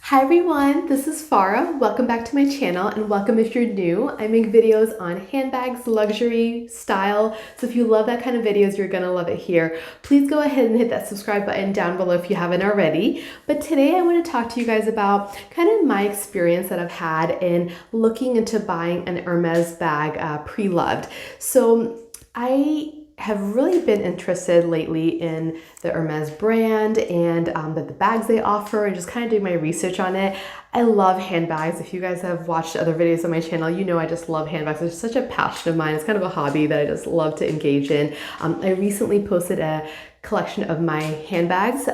Hi everyone, this is Farah. Welcome back to my channel and welcome if you're new. I make videos on handbags, luxury, style. So if you love that kind of videos, you're gonna love it here. Please go ahead and hit that subscribe button down below if you haven't already. But today I want to talk to you guys about kind of my experience that I've had in looking into buying an Hermes bag pre-loved. So I have really been interested lately in the Hermes brand and the bags they offer and just kind of doing my research on it. I love handbags. If you guys have watched other videos on my channel, you know I just love handbags. It's such a passion of mine. It's kind of a hobby that I just love to engage in. I recently posted a collection of my handbags,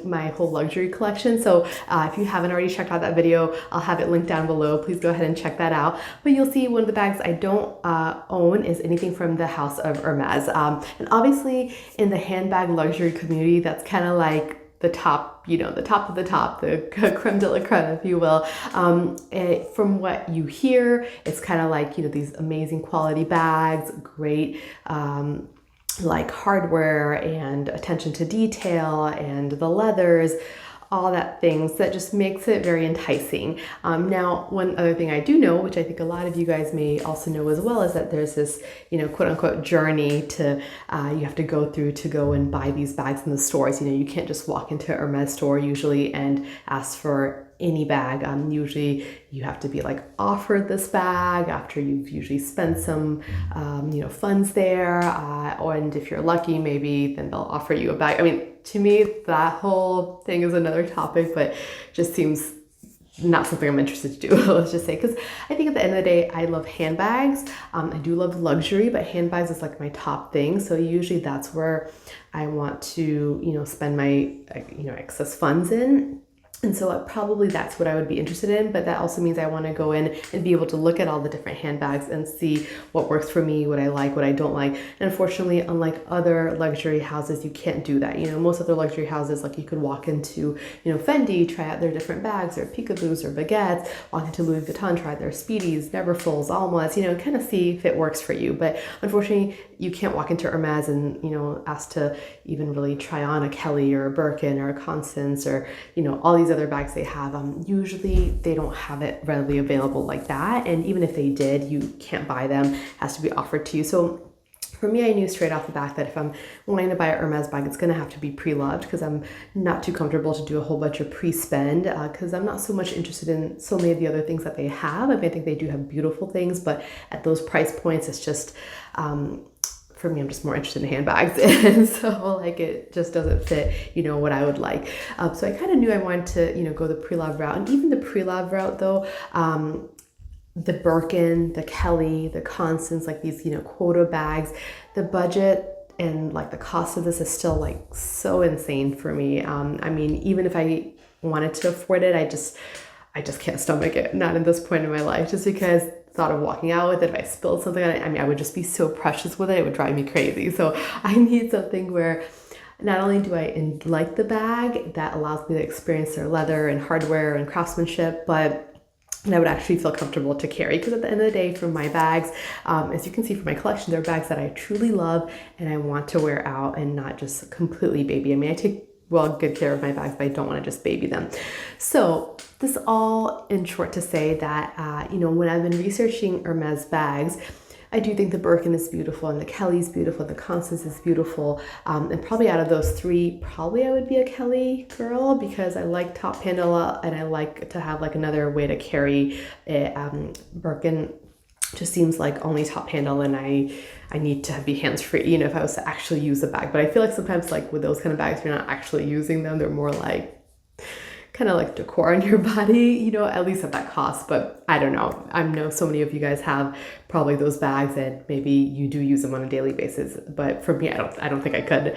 my whole luxury collection. So if you haven't already checked out that video, I'll have it linked down below. Please go ahead and check that out. But you'll see one of the bags I don't own is anything from the house of Hermes. And obviously in the handbag luxury community, that's kind of like the top, the top of the top, the creme de la creme, if you will. From what you hear, it's kind of like, these amazing quality bags, great, like hardware and attention to detail and the leathers, all that things that just makes it very enticing. Now, one other thing I do know, which I think a lot of you guys may also know as well, is that there's this, quote unquote journey to, you have to go through to go and buy these bags in the stores. You can't just walk into a Hermes store usually and ask for any bag. Usually you have to be like offered this bag after you've usually spent some, funds there. And if you're lucky, maybe then they'll offer you a bag. I mean, to me, that whole thing is another topic, but just seems not something I'm interested to do, let's just say, because I think at the end of the day, I love handbags. I do love luxury, but handbags is like my top thing. So usually that's where I want to, spend my, excess funds in. And so probably that's what I would be interested in, but that also means I want to go in and be able to look at all the different handbags and see what works for me, what I like, what I don't like. And unfortunately, unlike other luxury houses, you can't do that. Most other luxury houses, like you could walk into, Fendi, try out their different bags, or Picots or baguettes, walk into Louis Vuitton, try their Speedies, Neverfulls, Almas, kind of see if it works for you. But unfortunately, you can't walk into Hermes and, ask to even really try on a Kelly or a Birkin or a Constance or, all these other bags they have. Usually they don't have it readily available like that. And even if they did, you can't buy them. It has to be offered to you. So for me, I knew straight off the bat that if I'm wanting to buy a Hermes bag, it's going to have to be pre-loved because I'm not too comfortable to do a whole bunch of pre-spend because I'm not so much interested in so many of the other things that they have. I mean, I think they do have beautiful things, but at those price points, it's just, for me, I'm just more interested in handbags. And so like, it just doesn't fit, what I would like. So I kind of knew I wanted to, go the pre-love route. And even the pre-love route though, the Birkin, the Kelly, the Constance, like these, quota bags, the budget and like the cost of this is still like so insane for me. I mean, even if I wanted to afford it, I just can't stomach it. Not at this point in my life, just because thought of walking out with it, if I spilled something on it, I mean, I would just be so precious with it, it would drive me crazy. So I need something where not only do I like the bag that allows me to experience their leather and hardware and craftsmanship, but I would actually feel comfortable to carry, because at the end of the day, for my bags, as you can see from my collection, they're bags that I truly love and I want to wear out and not just completely baby. I mean, I take good care of my bags, but I don't want to just baby them. So this all in short to say that, when I've been researching Hermes bags, I do think the Birkin is beautiful and the Kelly's beautiful, the Constance is beautiful. And probably out of those three, probably I would be a Kelly girl because I like top handle and I like to have like another way to carry it. Birkin just seems like only top handle and I need to be hands-free, if I was to actually use the bag. But I feel like sometimes like with those kind of bags, you're not actually using them. They're more like kind of like decor on your body, at least at that cost. But I don't know. I know so many of you guys have probably those bags and maybe you do use them on a daily basis. But for me, I don't think I could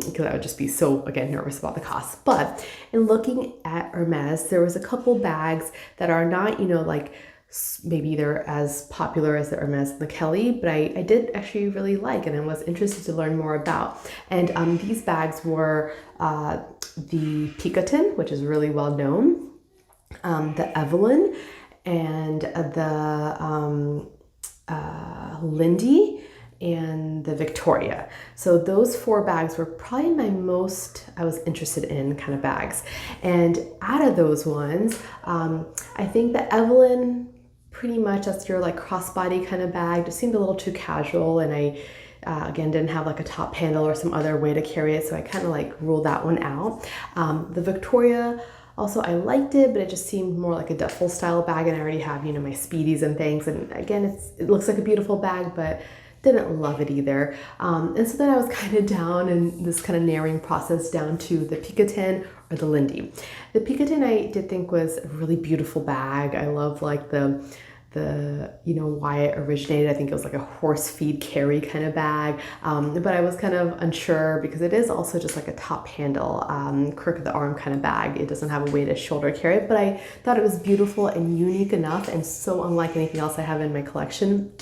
because I would just be so, again, nervous about the cost. But in looking at Hermes, there was a couple bags that are not, like maybe they're as popular as the Hermes and the Kelly, but I did actually really like and I was interested to learn more about. And these bags were the Picotin, which is really well known, the Evelyn, and the Lindy, and the Victoria. So those 4 bags were probably my most I was interested in kind of bags. And out of those ones, I think the Evelyn, pretty much that's your like crossbody kind of bag, just seemed a little too casual, and I again didn't have like a top handle or some other way to carry it, so I kind of like ruled that one out. The Victoria, also I liked it, but it just seemed more like a duffel style bag, and I already have, you know, my Speedies and things, and again it looks like a beautiful bag, but didn't love it either. And so then I was kind of down in this kind of narrowing process down to the Picotin or the Lindy. The Picotin I did think was a really beautiful bag. I love like the you know, why it originated. I think it was like a horse feed carry kind of bag, but I was kind of unsure because it is also just like a top handle, crook of the arm kind of bag. It doesn't have a weighted shoulder carry, but I thought it was beautiful and unique enough and so unlike anything else I have in my collection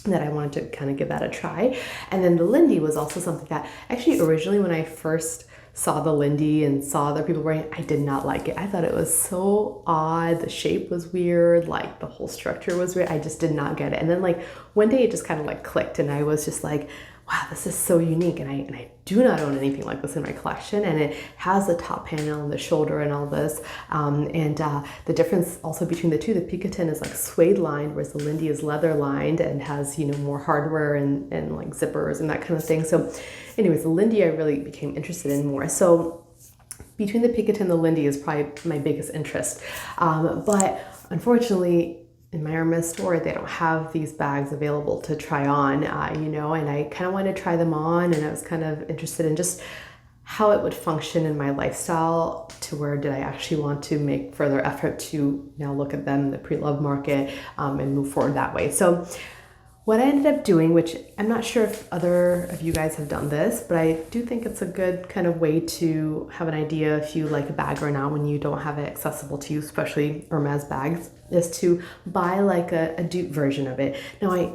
that I wanted to kind of give that a try. And then the Lindy was also something that actually originally when I first saw the Lindy and saw other people wearing it, I did not like it. I thought it was so odd. The shape was weird, like the whole structure was weird. I just did not get it. And then like one day it just kind of like clicked, and I was just like, wow, this is so unique. And I do not own anything like this in my collection. And it has the top panel and the shoulder and all this. The difference also between the two, the Picotin is like suede lined, whereas the Lindy is leather lined and has, you know, more hardware and like zippers and that kind of thing. So anyways, the Lindy I really became interested in more. So between the Picotin and the Lindy is probably my biggest interest. But unfortunately, in my Hermes store, they don't have these bags available to try on, you know, and I kind of wanted to try them on, and I was kind of interested in just how it would function in my lifestyle, to where did I actually want to make further effort to now look at them in the pre-loved market and move forward that way. So what I ended up doing, which I'm not sure if other of you guys have done this, but I do think it's a good kind of way to have an idea if you like a bag or not when you don't have it accessible to you, especially Hermes bags, is to buy like a dupe version of it. Now I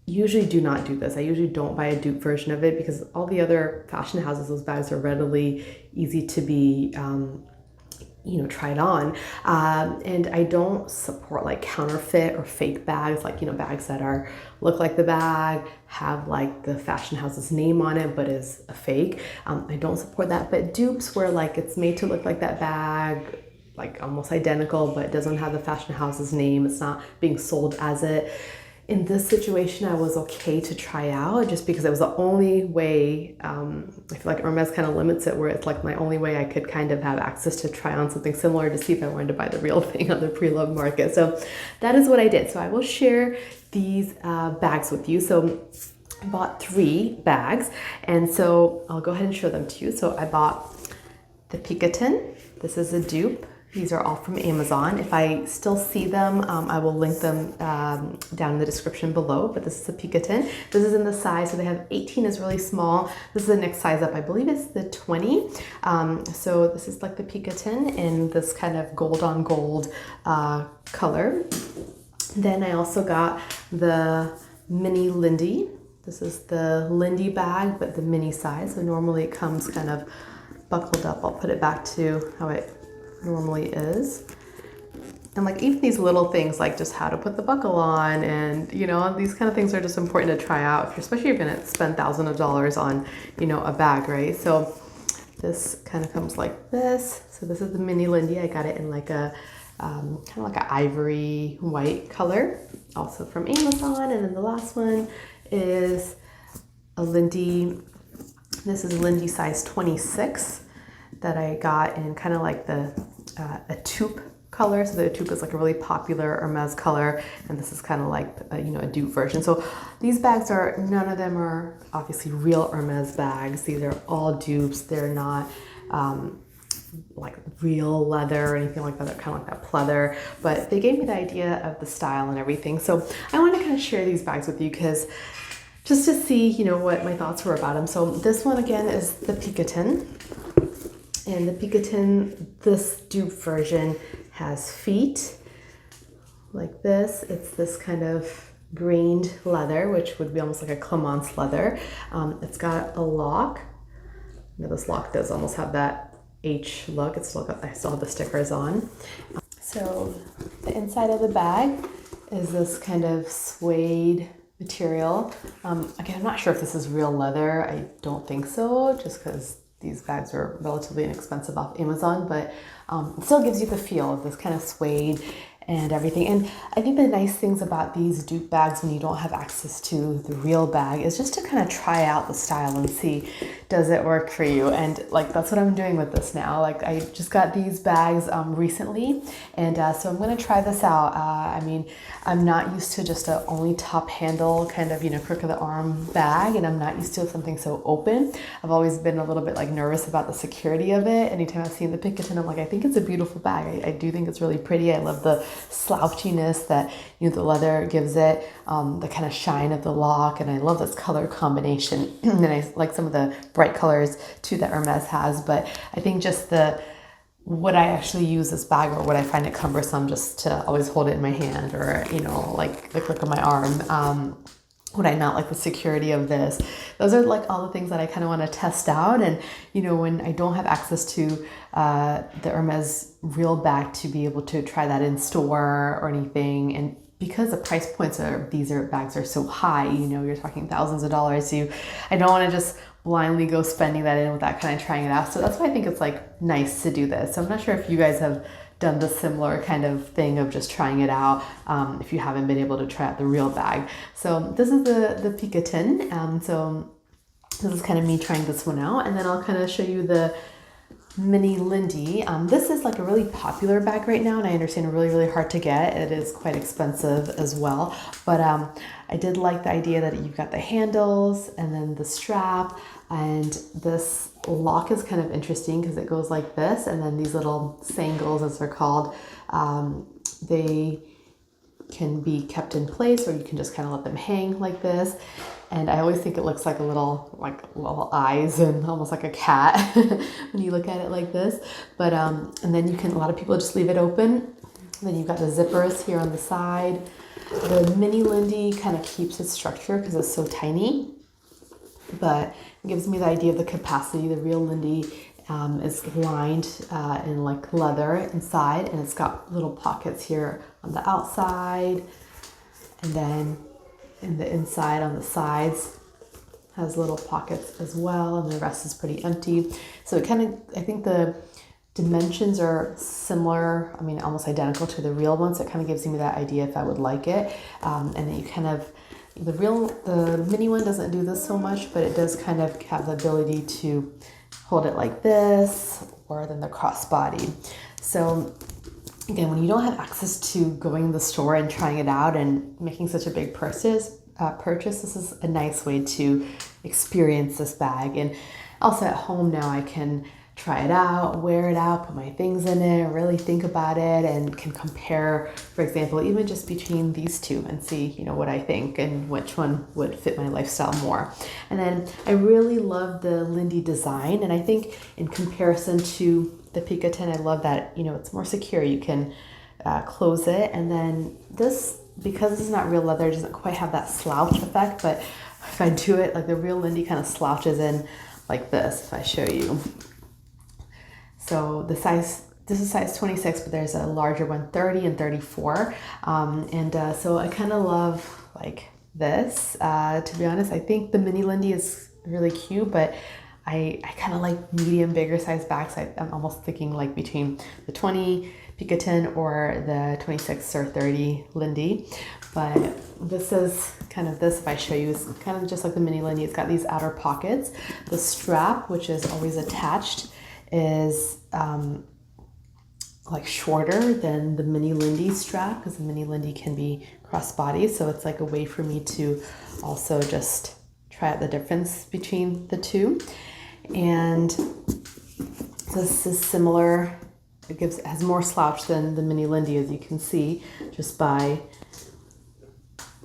usually do not do this. I usually don't buy a dupe version of it because all the other fashion houses, those bags are readily easy to be you know, tried on. And I don't support like counterfeit or fake bags, like, you know, bags that are look like the bag, have like the fashion house's name on it, but is a fake. I don't support that. But dupes where like it's made to look like that bag, like almost identical, but it doesn't have the fashion house's name. It's not being sold as it. In this situation, I was okay to try out just because it was the only way. I feel like Hermes kind of limits it, where it's like my only way I could kind of have access to try on something similar to see if I wanted to buy the real thing on the pre-loved market. So that is what I did. So I will share these bags with you. So I bought 3 bags, and so I'll go ahead and show them to you. So I bought the Picotin. This is a dupe. These are all from Amazon. If I still see them, I will link them down in the description below, but this is a Picotin. This is in the size, so they have 18 is really small. This is the next size up. I believe it's the 20. So this is like the Picotin in this kind of gold on gold color. Then I also got the mini Lindy. This is the Lindy bag, but the mini size. So normally it comes kind of buckled up. I'll put it back to how it normally is. And like even these little things, like just how to put the buckle on, and you know, these kind of things are just important to try out, especially if you're gonna spend thousands of dollars on, you know, a bag, right? So this kind of comes like this. So this is the mini Lindy. I got it in like a kind of like an ivory white color, also from Amazon. And then the last one is a Lindy. This is a Lindy size 26 that I got in kind of like the a taupe color. So the taupe is like a really popular Hermes color, and this is kind of like you know, a dupe version. So these bags are, none of them are obviously real Hermes bags. These are all dupes. They're not like real leather or anything like that. They're kind of like that pleather, but they gave me the idea of the style and everything. So I want to kind of share these bags with you because just to see, you know, what my thoughts were about them. So this one again is the Picotin. And the Picotin, this dupe version, has feet like this. It's this kind of grained leather, which would be almost like a Clemence leather. It's got a lock. You know, this lock does almost have that H look. It's still got, I still have the stickers on. So the inside of the bag is this kind of suede material. Again, I'm not sure if this is real leather. I don't think so, just because these bags are relatively inexpensive off Amazon, but it still gives you the feel of this kind of suede and everything. And I think the nice things about these dupe bags when you don't have access to the real bag is just to kind of try out the style and see, does it work for you? And like, that's what I'm doing with this now. Like, I just got these bags recently, and so I'm gonna try this out. I mean, I'm not used to just a only top handle kind of, you know, crook of the arm bag, and I'm not used to something so open. I've always been a little bit like nervous about the security of it. Anytime I've seen the Picotin, I'm like, I think it's a beautiful bag. I do think it's really pretty. I love the slouchiness that, you know, the leather gives it, the kind of shine of the lock, and I love this color combination. And I like some of the bright colors too that Hermes has, but I think just would I actually use this bag, or would I find it cumbersome just to always hold it in my hand, or, you know, like the crook of my arm? Would I not like the security of this? Those are like all the things that I kind of want to test out. And, you know, when I don't have access to the Hermes real bag to be able to try that in store or anything, and because the price points of these bags are so high, you know, you're talking thousands of dollars, I don't want to just blindly go spending that in without kind of trying it out. So that's why I think it's like nice to do this. So I'm not sure if you guys have done the similar kind of thing of just trying it out, if you haven't been able to try out the real bag. So this is the Picotin. So this is kind of me trying this one out, and then I'll kind of show you the mini Lindy. This is like a really popular bag right now, and I understand really, really hard to get. It is quite expensive as well, but I did like the idea that you've got the handles and then the strap, and this lock is kind of interesting because it goes like this, and then these little sangles, as they're called, they can be kept in place, or you can just kind of let them hang like this. And I always think it looks like little eyes and almost like a cat when you look at it like this. But and then a lot of people just leave it open. Then you've got the zippers here on the side. The mini Lindy kind of keeps its structure because it's so tiny, but it gives me the idea of the capacity. The real Lindy is lined in like leather inside, and it's got little pockets here on the outside, and then in the inside on the sides has little pockets as well, and the rest is pretty empty. So it kind of, I think the dimensions are similar, I mean almost identical to the real one, so it kind of gives me that idea if I would like it. And then you kind of, the mini one doesn't do this so much, but it does kind of have the ability to hold it like this, or then the crossbody. So again, when you don't have access to going to the store and trying it out and making such a big purchase, this is a nice way to experience this bag. And also at home now, I can try it out, wear it out, put my things in it, really think about it, and can compare, for example, even just between these two and see, you know, what I think and which one would fit my lifestyle more. And then I really love the Lindy design, and I think in comparison to the Picotin, I love that, you know, it's more secure. You can close it, and then this, because this is not real leather, it doesn't quite have that slouch effect, but if I do it, like the real Lindy kind of slouches in like this, if I show you. So the size, this is size 26, but there's a larger one, 30 and 34. So I kind of love like this. To be honest, I think the mini Lindy is really cute, but I kind of like medium, bigger size bags. I'm almost thinking like between the 20 Picotin or the 26 or 30 Lindy. But this is kind of this, if I show you, is kind of just like the mini Lindy. It's got these outer pockets. The strap, which is always attached, is like shorter than the mini Lindy strap, because the mini Lindy can be crossbody. So it's like a way for me to also just try out the difference between the two. And this is similar. It has more slouch than the mini Lindy, as you can see, just by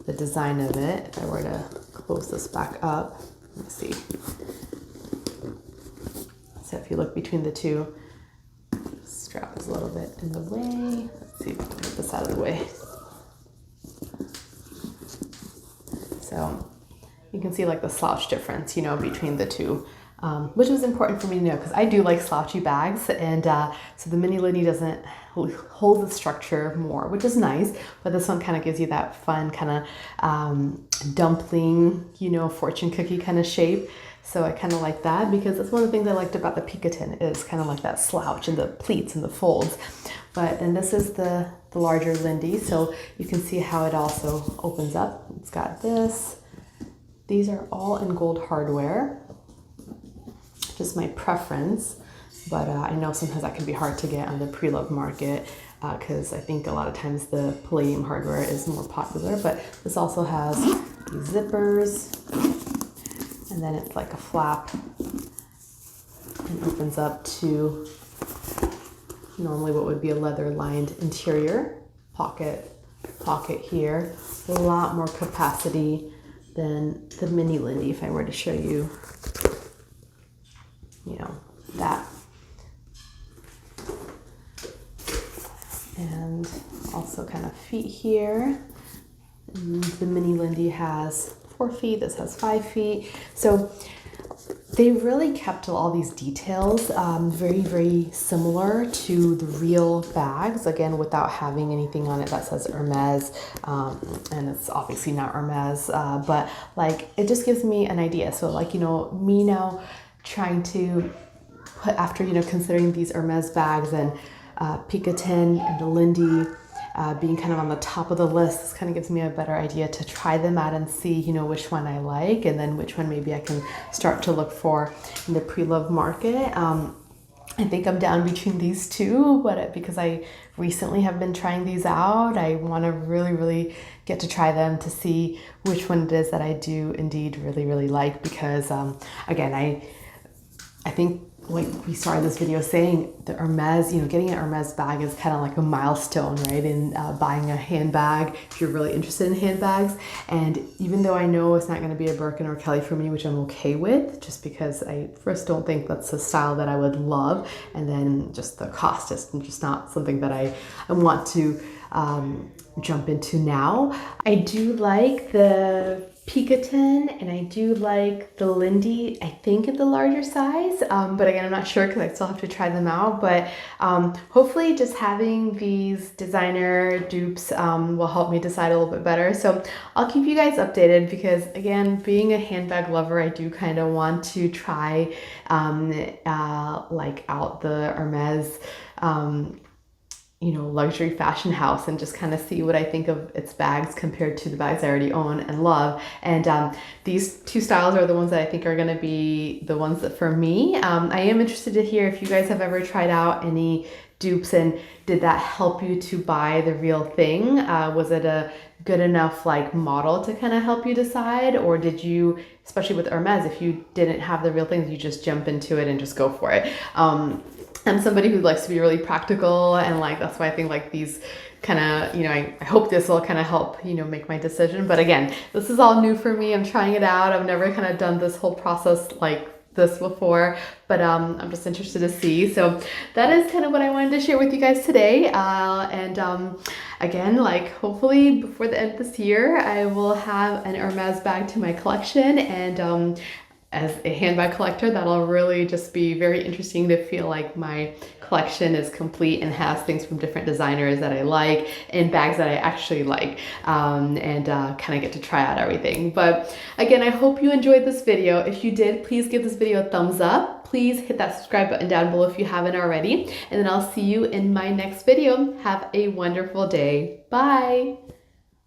the design of it. If I were to close this back up, let's see. So if you look between the two, the strap is a little bit in the way. Let's see if I can get this out of the way. So you can see like the slouch difference, you know, between the two which was important for me to know because I do like slouchy bags, and so the mini Lindy doesn't hold the structure more, which is nice, but this one kind of gives you that fun kind of dumpling, you know, fortune cookie kind of shape. So I kind of like that because that's one of the things I liked about the Picotin is kind of like that slouch and the pleats and the folds. But then this is the larger Lindy, so you can see how it also opens up. It's got this. These are all in gold hardware, just my preference, but I know sometimes that can be hard to get on the Preloved market because I think a lot of times the palladium hardware is more popular. But this also has these zippers, and then it's like a flap and opens up to normally what would be a leather lined interior pocket here. A lot more capacity than the mini Lindy if I were to show you, you know, that. And also kind of feet here. And the mini Lindy has 4 feet, this has 5 feet. So they really kept all these details very, very similar to the real bags, again, without having anything on it that says Hermes, and it's obviously not Hermes, but like it just gives me an idea. So like, you know, me now trying to put, after, you know, considering these Hermes bags and Picotin and the Lindy being kind of on the top of the list, this kind of gives me a better idea to try them out and see, you know, which one I like and then which one maybe I can start to look for in the Preloved market. I think I'm down between these two, but because I recently have been trying these out, I want to really, really get to try them to see which one it is that I do indeed really, really like, because again, I think like we started this video saying the Hermes, you know, getting an Hermes bag is kind of like a milestone, right? In buying a handbag, if you're really interested in handbags. And even though I know it's not going to be a Birkin or Kelly for me, which I'm okay with, just because I first don't think that's a style that I would love. And then just the cost is just not something that I want to jump into now. I do like the Picotin and I do like the Lindy, I think in the larger size, but again, I'm not sure because I still have to try them out. But hopefully just having these designer dupes will help me decide a little bit better. So I'll keep you guys updated because again, being a handbag lover, I do kind of want to try like out the Hermes you know, luxury fashion house and just kind of see what I think of its bags compared to the bags I already own and love. And these two styles are the ones that I think are going to be the ones that for me. I am interested to hear if you guys have ever tried out any dupes and did that help you to buy the real thing? Was it a good enough like model to kind of help you decide, or did you, especially with Hermes, if you didn't have the real things, you just jump into it and just go for it? I'm somebody who likes to be really practical, and like that's why I think like these kind of, you know, I hope this will kind of help, you know, make my decision. But again, this is all new for me. I'm trying it out. I've never kind of done this whole process like this before, but I'm just interested to see. So that is kind of what I wanted to share with you guys today. Again, like hopefully before the end of this year, I will have an Hermes bag to my collection, and as a handbag collector, that'll really just be very interesting to feel like my collection is complete and has things from different designers that I like and bags that I actually like, and kind of get to try out everything. But again, I hope you enjoyed this video. If you did, please give this video a thumbs up. Please hit that subscribe button down below if you haven't already, and then I'll see you in my next video. Have a wonderful day. Bye.